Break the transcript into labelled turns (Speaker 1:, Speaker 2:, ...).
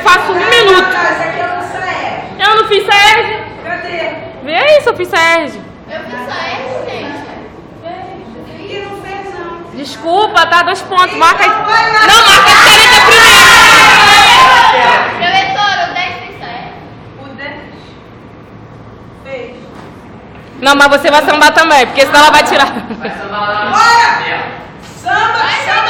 Speaker 1: faço 1 minuto.
Speaker 2: Esse aqui eu não sei.
Speaker 1: Eu não fiz Saerj.
Speaker 2: Cadê?
Speaker 1: Vê aí se eu fiz Saerj.
Speaker 3: Eu fiz Saerj, gente.
Speaker 2: Ninguém não fez, não.
Speaker 1: Desculpa, tá? 2 pontos. Marca aí.
Speaker 2: Não vai lá.
Speaker 1: Não, marca a caneta primeiro.
Speaker 3: Diretora, o 10 fez Saerj.
Speaker 2: O 10 fez.
Speaker 1: Não, mas você vai sambar também, porque senão ela vai tirar.
Speaker 4: Vai sambar lá.
Speaker 2: Bora! Samba, samba.